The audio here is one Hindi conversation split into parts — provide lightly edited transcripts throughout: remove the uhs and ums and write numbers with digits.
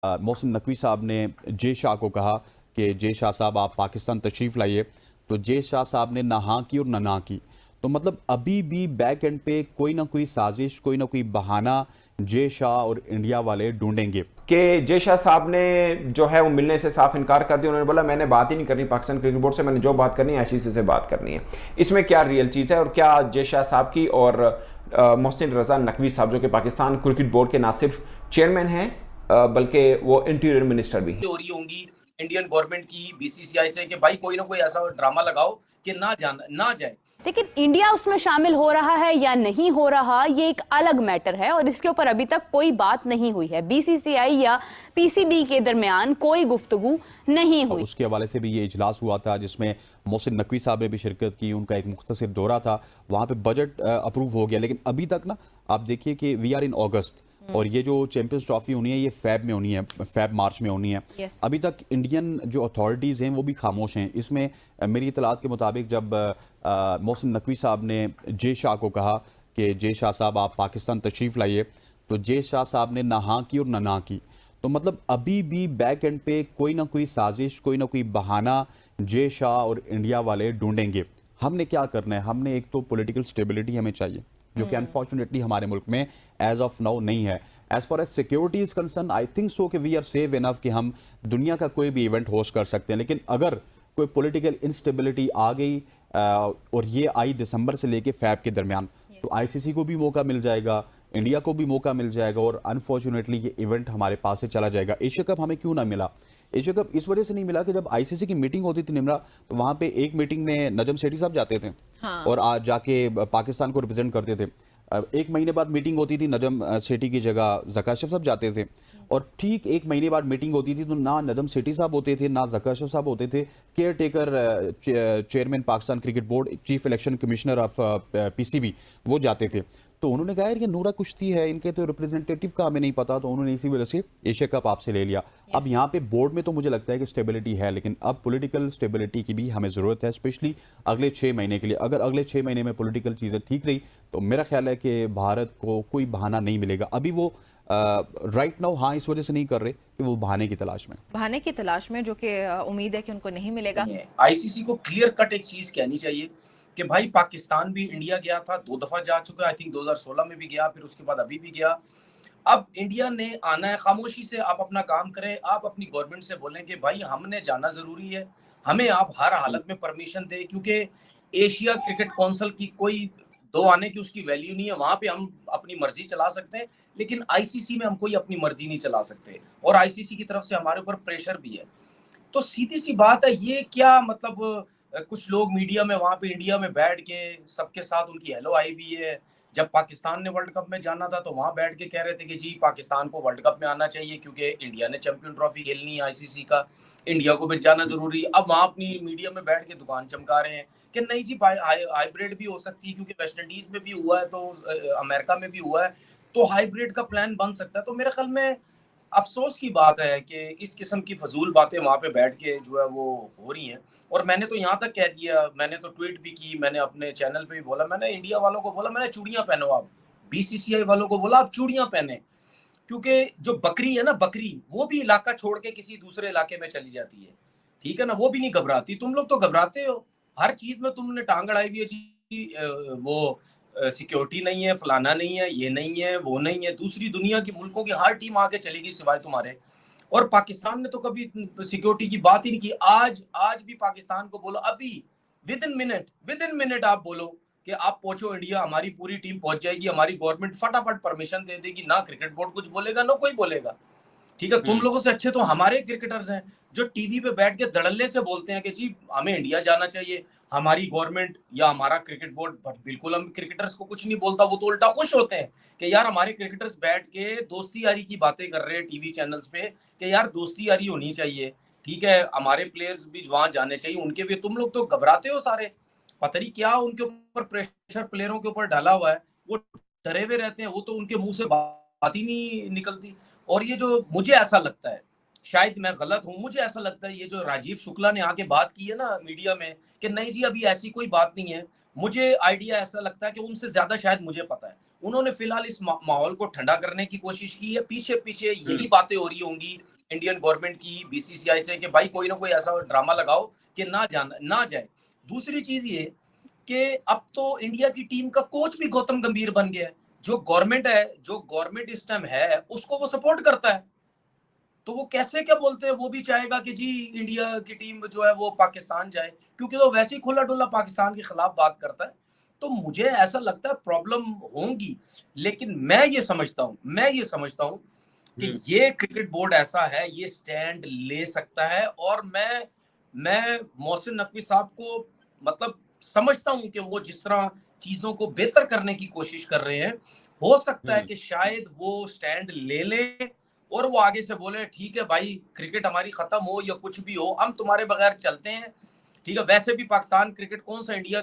मोहसिन नकवी साहब ने जे शाह को कहा कि जे शाह साहब आप पाकिस्तान तशरीफ़ लाइए, तो जे शाह साहब ने ना हाँ की और ना की। तो मतलब अभी भी बैक एंड पे कोई ना कोई साजिश, कोई ना कोई बहाना जे शाह और इंडिया वाले ढूंढेंगे। कि जय शाह साहब ने जो है वो मिलने से साफ इनकार कर दिया। उन्होंने बोला मैंने बात ही नहीं करनी पाकिस्तान क्रिकेट बोर्ड से, मैंने जो बात करनी है आईसीसी से बात करनी है। इसमें क्या रियल चीज़ है और क्या जय शाह साहब की और मोहसिन रजा नकवी साहब जो कि पाकिस्तान क्रिकेट बोर्ड के ना सिर्फ चेयरमैन हैं बल्कि वो इंटीरियर मिनिस्टर भी हैं। हो रही होंगी इंडियन गवर्नमेंट की बीसीसीआई से कि भाई कोई ना कोई ऐसा ड्रामा लगाओ कि ना जाए। लेकिन इंडिया उसमें शामिल हो रहा है या नहीं हो रहा, ये एक अलग मैटर है और इसके ऊपर अभी तक कोई बात नहीं हुई है। बीसीसीआई या पीसीबी के दरमियान कोई गुफ्तगू नहीं हुई। उसके हवाले से भी ये इजलास हुआ था जिसमें मोहसिन नकवी साहब ने भी शिरकत की। उनका एक मुख्तसर दौरा था, वहाँ पे बजट अप्रूव हो गया। लेकिन अभी तक ना आप देखिए कि वी आर इन अगस्त और ये जो चैंपियंस ट्रॉफी होनी है ये फैब में होनी है, फैब मार्च में होनी है। अभी तक इंडियन जो अथॉरिटीज़ हैं वो भी खामोश हैं। इसमें मेरी इतलात के मुताबिक जब मोहसिन नकवी साहब ने जे शाह को कहा कि जे शाह साहब आप पाकिस्तान तशरीफ़ लाइए, तो जे शाह साहब ने ना हाँ की और ना की। तो मतलब अभी भी बैक एंड पे कोई ना कोई साजिश, कोई ना कोई बहाना जे शाह और इंडिया वाले ढूंढेंगे। हमने क्या करना है? हमने एक तो पॉलिटिकल स्टेबिलिटी हमें चाहिए, जो कि अनफॉर्चुनेटली हमारे मुल्क में एज ऑफ नाउ नहीं है। As far as security is concern, I think so कि वी आर सेफ इनफ कि हम दुनिया का कोई भी इवेंट होस्ट कर सकते हैं। लेकिन अगर कोई पॉलिटिकल इंस्टेबिलिटी आ गई और ये आई दिसंबर से लेके फैब के दरमियान, तो आईसीसी को भी मौका मिल जाएगा, इंडिया को भी मौका मिल जाएगा और अनफॉर्चुनेटली ये इवेंट हमारे पास से चला जाएगा। एशिया कप हमें क्यों ना मिला? एशिया कप इस वजह से नहीं मिला कि जब आईसीसी की मीटिंग होती थी निमरा, तो वहाँ पे एक मीटिंग में नजम सेठी साहब जाते थे। हाँ। और आज जाके पाकिस्तान को रिप्रेजेंट करते थे। एक महीने बाद मीटिंग होती थी, नजम सेठी की जगह जकाशफ साहब जाते थे। और ठीक एक महीने बाद मीटिंग होती थी तो ना नजम सेठी साहब होते थे ना जकाशफ साहब होते थे। Care taker chairman Pakistan cricket board, chief election commissioner of PCB, वो जाते थे। तो उन्होंने कहा यार ये नूरा कुश्ती है, इनके तो रिप्रेजेंटेटिव का हमें नहीं पता, तो उन्होंने इसी वजह से एशिया कप आपसे ले लिया। अब यहाँ पे बोर्ड में तो मुझे लगता है कि स्टेबिलिटी है, लेकिन अब पॉलिटिकल स्टेबिलिटी की भी हमें ज़रूरत है, स्पेशली अगले 6 महीने के लिए। अगर अगले 6 महीने में पॉलिटिकल चीज़ें ठीक रही तो मेरा ख्याल है कि भारत को कोई बहाना नहीं मिलेगा। अभी वो राइट नाउ हाँ इस वजह से नहीं कर रहे कि वो बहाने की तलाश में, जो कि उम्मीद है कि उनको नहीं मिलेगा। आईसीसी को क्लियर कट एक चीज कहनी चाहिए कि भाई पाकिस्तान भी इंडिया गया था, 2 दफा जा चुका है, आई थिंक 2016 में भी गया, फिर उसके बाद अभी भी गया। अब इंडिया ने आना है, खामोशी से आप अपना काम करें, आप अपनी गवर्नमेंट से बोलें कि भाई हमने जाना जरूरी है, हमें आप हर हालत में परमिशन दें, क्योंकि एशिया क्रिकेट काउंसिल की कोई दो आने की उसकी वैल्यू नहीं है। वहां पे हम अपनी मर्जी चला सकते हैं, लेकिन आईसीसी में हम कोई अपनी मर्जी नहीं चला सकते और आईसीसी की तरफ से हमारे ऊपर प्रेशर भी है। तो सीधी सी बात है, ये क्या मतलब कुछ लोग मीडिया में वहां पे इंडिया में बैठ के सबके साथ उनकी हेलो आई भी है। जब पाकिस्तान ने वर्ल्ड कप में जाना था तो वहां बैठ के कह रहे थे कि जी पाकिस्तान को वर्ल्ड कप में आना चाहिए क्योंकि इंडिया ने चैंपियन ट्रॉफी खेलनी है आईसीसी का, इंडिया को भी जाना जरूरी है। अब वहां अपनी मीडिया में बैठ के दुकान चमका रहे हैं कि नहीं जी हाइब्रिड भी हो सकती है, क्योंकि वेस्ट इंडीज में भी हुआ है, तो अमेरिका में भी हुआ है, तो हाइब्रिड का प्लान बन सकता है। तो मेरे ख्याल में अफसोस की बात है कि इस किस्म की फजूल बातें वहां पे बैठ के जो है वो हो रही हैं। और मैंने तो यहाँ तक कह दिया, मैंने तो ट्वीट भी की, मैंने अपने चैनल पे भी बोला, मैंने इंडिया वालों को बोला, मैंने चूड़ियां पहनो, आप बीसीसीआई वालों को बोला आप चूड़ियां पहने, क्योंकि जो बकरी है ना, बकरी वो भी इलाका छोड़ के किसी दूसरे इलाके में चली जाती है, ठीक है ना, वो भी नहीं घबराती। तुम लोग तो घबराते हो, हर चीज में तुमने टांग अड़ाई हुई है जी, वो सिक्योरिटी नहीं है, फलाना नहीं है, ये नहीं है, वो नहीं है। दूसरी दुनिया की मुल्कों की हर टीम आके चलेगी सिवाय तुम्हारे, और पाकिस्तान ने तो कभी सिक्योरिटी की बात ही नहीं की। आज भी पाकिस्तान को बोलो, अभी विद इन मिनट आप बोलो कि आप पहुंचो इंडिया, हमारी पूरी टीम पहुंच जाएगी, हमारी गवर्नमेंट फटाफट परमिशन दे देगी, ना क्रिकेट बोर्ड कुछ बोलेगा ना कोई बोलेगा, ठीक है। तुम लोगों से अच्छे तो हमारे क्रिकेटर्स हैं जो टीवी पे बैठ के धड़ल्ले से बोलते हैं कि जी हमें इंडिया जाना चाहिए, हमारी गवर्नमेंट या हमारा क्रिकेट बोर्ड। बिल्कुल हम क्रिकेटर्स को कुछ नहीं बोलता, वो तो उल्टा खुश होते हैं कि यार हमारे क्रिकेटर्स बैठ के दोस्ती यारी की बातें कर रहे हैं टीवी चैनल्स पे कि यार दोस्ती यारी होनी चाहिए, ठीक है, हमारे प्लेयर्स भी वहां जाने चाहिए, उनके भी। तुम लोग तो घबराते हो सारे, पता नहीं क्या उनके ऊपर प्रेशर प्लेयरों के ऊपर डाला हुआ है, वो डरे हुए रहते हैं, वो तो उनके मुंह से बात ही नहीं निकलती। और ये जो मुझे ऐसा लगता है, शायद मैं गलत हूं, मुझे ऐसा लगता है ये जो राजीव शुक्ला ने आके बात की है ना मीडिया में कि नहीं जी अभी ऐसी कोई बात नहीं है, मुझे आइडिया ऐसा लगता है कि उनसे ज्यादा शायद मुझे पता है। उन्होंने फिलहाल इस माहौल को ठंडा करने की कोशिश की है। पीछे पीछे यही बातें हो रही होंगी इंडियन गवर्नमेंट की, बीसीसीआई से, कि भाई कोई ना कोई ऐसा ड्रामा लगाओ कि ना जाए। दूसरी चीज ये कि अब तो इंडिया की टीम का कोच भी गौतम गंभीर बन गया है। जो गवर्नमेंट इस टाइम है उसको वो सपोर्ट करता है, तो वो कैसे क्या बोलते हैं, वो भी चाहेगा कि जी इंडिया की टीम जो है वो पाकिस्तान जाए, क्योंकि तो वैसे ही खुला डुला पाकिस्तान के खिलाफ बात करता है। तो मुझे ऐसा लगता है प्रॉब्लम होंगी, लेकिन मैं ये समझता हूँ कि ये क्रिकेट बोर्ड ऐसा है, ये स्टैंड ले सकता है। और मैं मोहसिन नकवी साहब को मतलब समझता हूँ कि वो जिस तरह चीजों को बेहतर करने की कोशिश कर रहे हैं, हो सकता है कि शायद वो स्टैंड ले लें और वो आगे से बोले ठीक है भाई, क्रिकेट हमारी खत्म हो या कुछ भी हो, हम तुम्हारे बगैर चलते हैं, ठीक है। वैसे भी पाकिस्तान क्रिकेट कौन सा इंडिया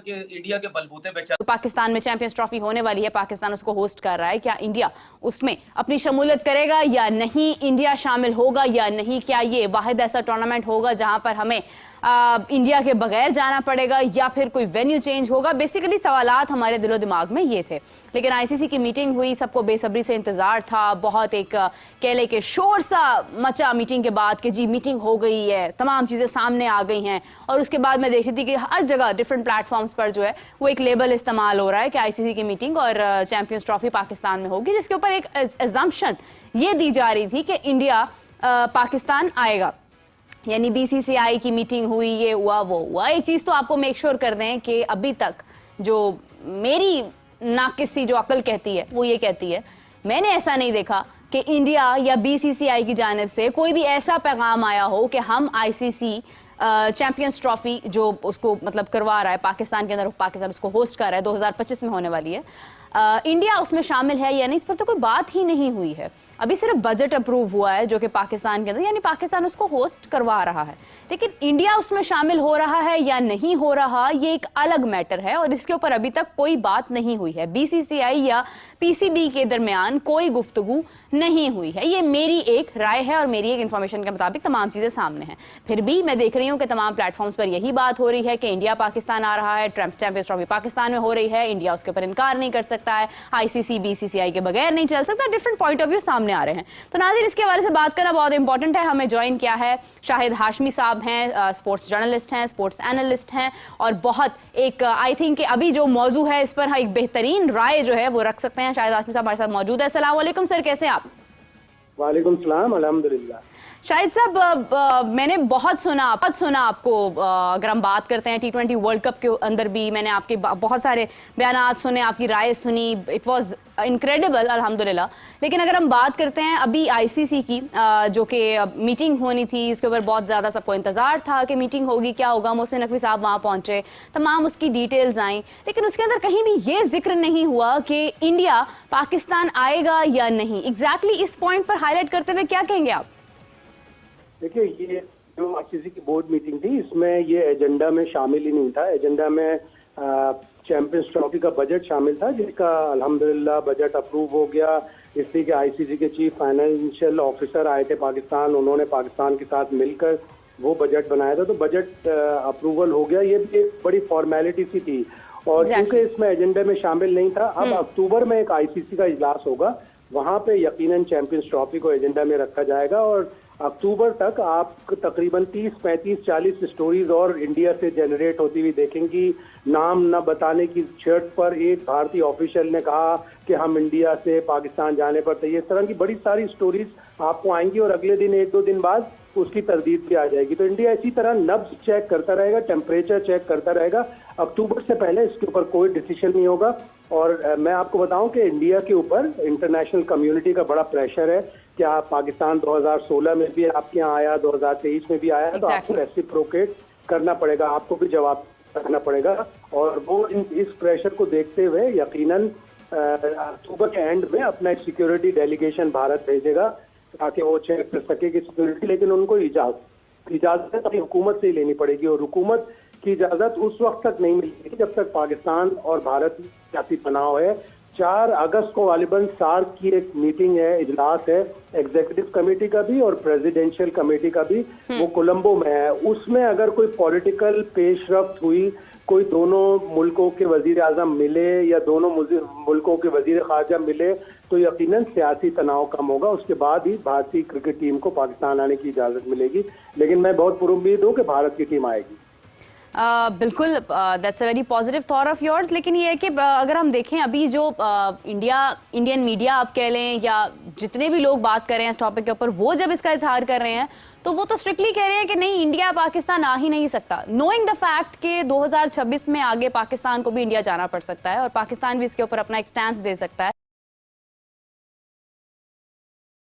के बलबूते पे चल। तो पाकिस्तान में चैंपियंस ट्रॉफी होने वाली है, पाकिस्तान उसको होस्ट कर रहा है, क्या इंडिया उसमें अपनी शमूलियत करेगा या नहीं, इंडिया शामिल होगा या नहीं, क्या ये वाहिद ऐसा टूर्नामेंट होगा जहां पर हमें इंडिया के बगैर जाना पड़ेगा या फिर कोई वेन्यू चेंज होगा। बेसिकली सवालात हमारे दिलो दिमाग में ये थे। लेकिन आईसीसी की मीटिंग हुई, सबको बेसब्री से इंतजार था, बहुत एक कह ले के शोर सा मचा मीटिंग के बाद कि जी मीटिंग हो गई है, तमाम चीज़ें सामने आ गई हैं। और उसके बाद मैं देख रही थी कि हर जगह डिफरेंट प्लेटफॉर्म्स पर जो है वो एक लेबल इस्तेमाल हो रहा है कि आईसीसी की मीटिंग और चैंपियंस ट्रॉफी पाकिस्तान में होगी, जिसके ऊपर एक एजम्पशन ये दी जा रही थी कि इंडिया पाकिस्तान आएगा। यानी बीसीसीआई की मीटिंग हुई, ये हुआ वो हुआ। एक चीज़ तो आपको मेक श्योर कर दें कि अभी तक जो मेरी नाकिसी जो अकल कहती है वो ये कहती है, मैंने ऐसा नहीं देखा कि इंडिया या बीसीसीआई की जानिब से कोई भी ऐसा पैगाम आया हो कि हम आईसीसी चैंपियंस ट्रॉफी जो उसको मतलब करवा रहा है पाकिस्तान के अंदर, पाकिस्तान उसको होस्ट कर रहा है, 2025 में होने वाली है, इंडिया उसमें शामिल है या नहीं, इस पर तो कोई बात ही नहीं हुई है। अभी सिर्फ बजट अप्रूव हुआ है जो कि पाकिस्तान के अंदर, यानी पाकिस्तान उसको होस्ट करवा रहा है, लेकिन इंडिया उसमें शामिल हो रहा है या नहीं हो रहा ये एक अलग मैटर है और इसके ऊपर अभी तक कोई बात नहीं हुई है। बीसीसीआई या पीसीबी के दरमियान कोई गुफ्तगू नहीं हुई है, ये मेरी एक राय है और मेरी एक इन्फॉर्मेशन के मुताबिक तमाम चीज़ें सामने हैं। फिर भी मैं देख रही हूँ कि तमाम प्लेटफॉर्म्स पर यही बात हो रही है कि इंडिया पाकिस्तान आ रहा है, चैंपियंस ट्रॉफी पाकिस्तान में हो रही है, इंडिया उसके ऊपर इनकार नहीं कर सकता है, आईसीसी बीसीसीआई के बगैर नहीं चल सकता, डिफरेंट पॉइंट ऑफ व्यू सामने आ रहे हैं। तो नाज़रीन, इसके हवाले से बात करना बहुत इंपॉर्टेंट है। हमें ज्वाइन किया है शाहिद हाशमी साहब हैं, स्पोर्ट्स जर्नलिस्ट हैं, स्पोर्ट्स एनालिस्ट हैं और बहुत एक आई थिंक अभी जो मौजू है इस पर एक बेहतरीन राय जो है वो रख सकते हैं। शाहिद हाशमी साहब हमारे साथ मौजूद है। अस्सलाम वालेकुम सर, कैसे हैं आप? वालेकुम सलाम, अल्हम्दुलिल्लाह। शाहिद साहब, मैंने बहुत सुना आपको, अगर हम बात करते हैं T20 वर्ल्ड कप के अंदर भी मैंने आपके बहुत सारे बयानात सुने, आपकी राय सुनी, इट वाज इनक्रेडिबल अल्हम्दुलिल्लाह। लेकिन अगर हम बात करते हैं अभी आईसीसी की जो कि मीटिंग होनी थी, इसके ऊपर बहुत ज़्यादा सबको इंतज़ार था कि मीटिंग होगी, क्या होगा, मोहसिन नकवी साहब वहाँ पहुँचे, तमाम उसकी डिटेल्स आई, लेकिन उसके अंदर कहीं भी ये जिक्र नहीं हुआ कि इंडिया पाकिस्तान आएगा या नहीं। एग्जैक्टली इस पॉइंट पर हाईलाइट करते हुए क्या कहेंगे आप? देखिए, ये जो आईसीसी की बोर्ड मीटिंग थी इसमें ये एजेंडा में शामिल ही नहीं था। एजेंडा में चैंपियंस ट्रॉफी का बजट शामिल था, जिसका अल्हम्दुलिल्लाह बजट अप्रूव हो गया। इसलिए कि आईसीसी के चीफ फाइनेंशियल ऑफिसर आए थे पाकिस्तान, उन्होंने पाकिस्तान के साथ मिलकर वो बजट बनाया था, तो बजट अप्रूवल हो गया। ये भी एक बड़ी फॉर्मेलिटी सी थी और क्योंकि इसमें एजेंडे में शामिल नहीं था, अब अक्टूबर में एक आईसीसी का इजलास होगा, वहां पे यकीनन चैंपियंस ट्रॉफी को एजेंडा में रखा जाएगा और अक्टूबर तक आप तकरीबन 30, 35, 40 स्टोरीज और इंडिया से जनरेट होती हुई देखेंगी। नाम न बताने की शर्त पर एक भारतीय ऑफिशियल ने कहा कि हम इंडिया से पाकिस्तान जाने पर तैयार, इस तरह की बड़ी सारी स्टोरीज आपको आएंगी और अगले दिन 1-2 दिन बाद उसकी तरदीद भी आ जाएगी। तो इंडिया इसी तरह नब्ज चेक करता रहेगा, टेम्परेचर चेक करता रहेगा। अक्टूबर से पहले इसके ऊपर कोई डिसीजन नहीं होगा। और मैं आपको बताऊं कि इंडिया के ऊपर इंटरनेशनल कम्युनिटी का बड़ा प्रेशर है कि आप पाकिस्तान 2016 में भी आपके यहाँ आया, 2023 में भी आया, तो आपको रेसिप्रोकेट करना पड़ेगा, आपको भी जवाब रखना पड़ेगा। और वो इस प्रेशर को देखते हुए यकीनन अक्टूबर के एंड में अपना एक सिक्योरिटी डेलीगेशन भारत भेजेगा ताकि वो चेक कर सके कि सिक्योरिटी, लेकिन उनको इजाजत अपनी हुकूमत से ही लेनी पड़ेगी और हुकूमत की इजाजत उस वक्त तक नहीं मिलेगी जब तक पाकिस्तान और भारत सियासी तनाव है, 4 अगस्त को गालिबन सार्क की एक मीटिंग है, इजलास है एग्जीक्यूटिव कमेटी का भी और प्रेसिडेंशियल कमेटी का भी, वो कोलंबो में है। उसमें अगर कोई पॉलिटिकल पेशरफ्त हुई, कोई दोनों मुल्कों के वजीर आजम मिले या दोनों मुल्कों के वजीर खारजा मिले, तो यकीनन सियासी तनाव कम होगा। उसके बाद ही भारतीय क्रिकेट टीम को पाकिस्तान आने की इजाजत मिलेगी। लेकिन मैं बहुत पुरुम्मीद हूँ कि भारत की टीम आएगी। बिल्कुल, that's a very positive thought of yours. लेकिन ये है कि अगर हम देखें अभी जो इंडियन मीडिया आप कह लें या जितने भी लोग बात कर रहे हैं इस टॉपिक के ऊपर, वो जब इसका इजहार कर रहे हैं तो वो तो स्ट्रिक्टली कह रहे हैं कि नहीं, इंडिया पाकिस्तान आ ही नहीं सकता, नोइंग द फैक्ट कि 2026 में आगे पाकिस्तान को भी इंडिया जाना पड़ सकता है और पाकिस्तान भी इसके ऊपर अपना एक स्टैंड दे सकता है।